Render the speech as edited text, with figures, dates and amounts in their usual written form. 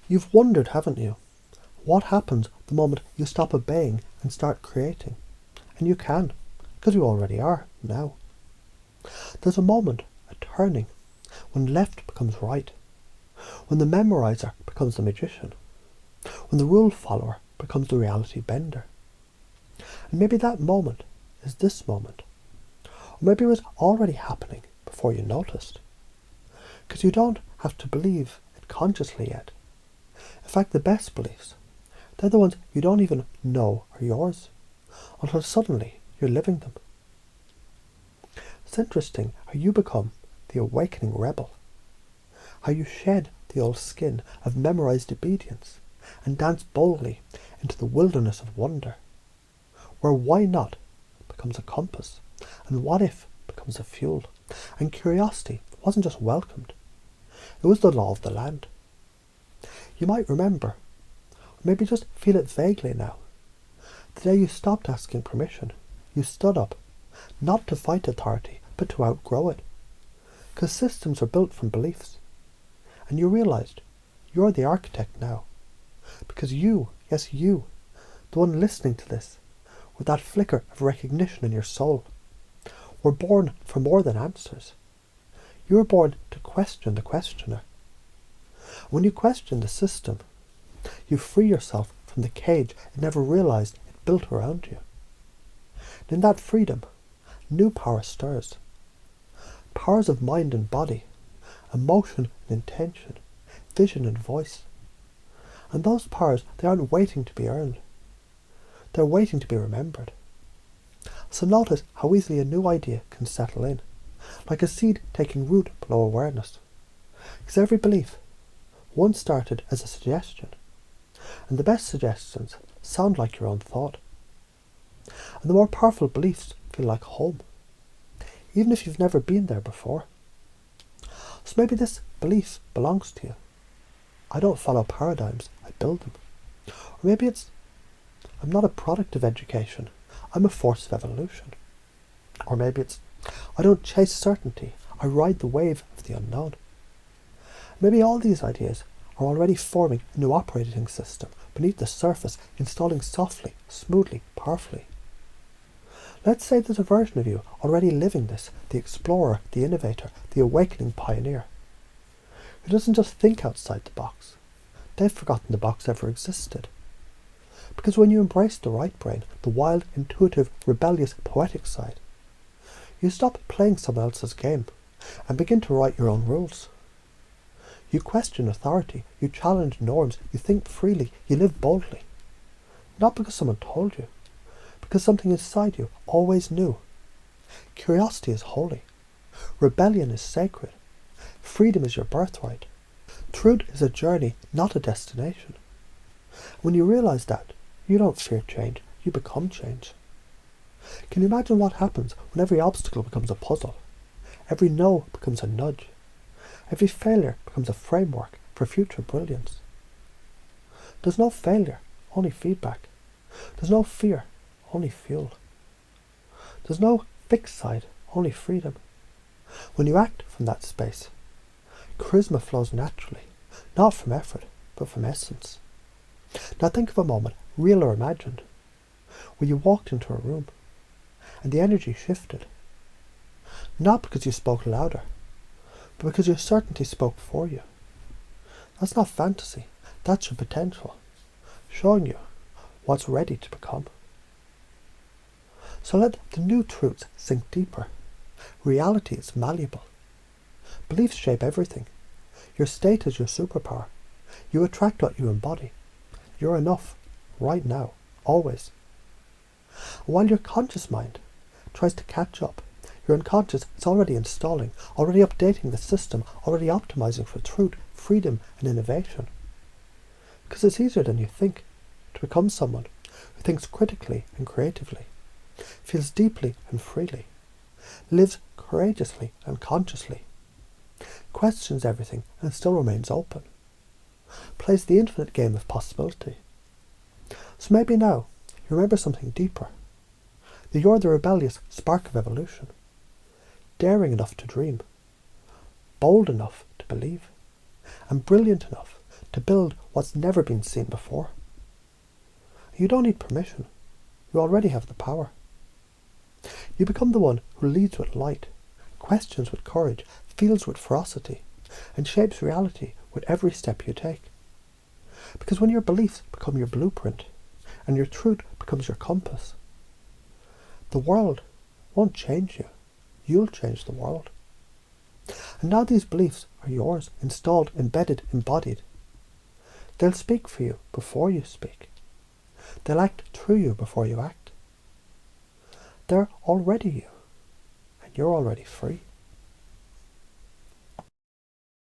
You've wondered, haven't you? What happens the moment you stop obeying and start creating? And you can, because you already are now. There's a moment, a turning, when left becomes right, when the memorizer becomes the magician, when the rule follower becomes the reality bender. And maybe that moment is this moment. Or maybe it was already happening before you noticed. Because you don't have to believe it consciously yet. In fact, the best beliefs, they're the ones you don't even know are yours, until suddenly you're living them. It's interesting how you become the awakening rebel, how you shed the old skin of memorized obedience and dance boldly into the wilderness of wonder, where why not becomes a compass, and what if becomes a fuel, and curiosity wasn't just welcomed, it was the law of the land. You might remember, or maybe just feel it vaguely now, the day you stopped asking permission, you stood up, not to fight authority, but to outgrow it. Because systems are built from beliefs. And you realised you're the architect now. Because you, yes you, the one listening to this, with that flicker of recognition in your soul, were born for more than answers. You were born to question the questioner. When you question the system, you free yourself from the cage it never realised it built around you. And in that freedom, new power stirs. Powers of mind and body, emotion and intention, vision and voice. And those powers, they aren't waiting to be earned. They're waiting to be remembered. So notice how easily a new idea can settle in, like a seed taking root below awareness. Because every belief once started as a suggestion, and the best suggestions sound like your own thought. And the more powerful beliefs feel like home, even if you've never been there before. So maybe this belief belongs to you. I don't follow paradigms, I build them. Or maybe it's, I'm not a product of education, I'm a force of evolution. Or maybe it's, I don't chase certainty, I ride the wave of the unknown. Maybe all these ideas are already forming a new operating system beneath the surface, installing softly, smoothly, powerfully. Let's say there's a version of you already living this, the explorer, the innovator, the awakening pioneer, who doesn't just think outside the box. They've forgotten the box ever existed. Because when you embrace the right brain, the wild, intuitive, rebellious, poetic side, you stop playing someone else's game and begin to write your own rules. You question authority, you challenge norms, you think freely, you live boldly. Not because someone told you, because something inside you always knew. Curiosity is holy. Rebellion is sacred. Freedom is your birthright. Truth is a journey, not a destination. When you realise that, you don't fear change, you become change. Can you imagine what happens when every obstacle becomes a puzzle? Every no becomes a nudge. Every failure becomes a framework for future brilliance. There's no failure, only feedback. There's no fear, only fuel. There's no fixed side, only freedom. When you act from that space, charisma flows naturally, not from effort, but from essence. Now think of a moment, real or imagined, where you walked into a room and the energy shifted. Not because you spoke louder, but because your certainty spoke for you. That's not fantasy, that's your potential, showing you what's ready to become. So let the new truths sink deeper. Reality is malleable. Beliefs shape everything. Your state is your superpower. You attract what you embody. You're enough, right now, always. And while your conscious mind tries to catch up, your unconscious is already installing, already updating the system, already optimizing for truth, freedom and innovation. Because it's easier than you think to become someone who thinks critically and creatively, feels deeply and freely, lives courageously and consciously, questions everything and still remains open, plays the infinite game of possibility. So maybe now you remember something deeper, that you're the rebellious spark of evolution, daring enough to dream, bold enough to believe, and brilliant enough to build what's never been seen before. You don't need permission. You already have the power. You become the one who leads with light, questions with courage, feels with ferocity, and shapes reality with every step you take. Because when your beliefs become your blueprint, and your truth becomes your compass, the world won't change you. You'll change the world. And now these beliefs are yours, installed, embedded, embodied. They'll speak for you before you speak. They'll act through you before you act. They're already you, and you're already free.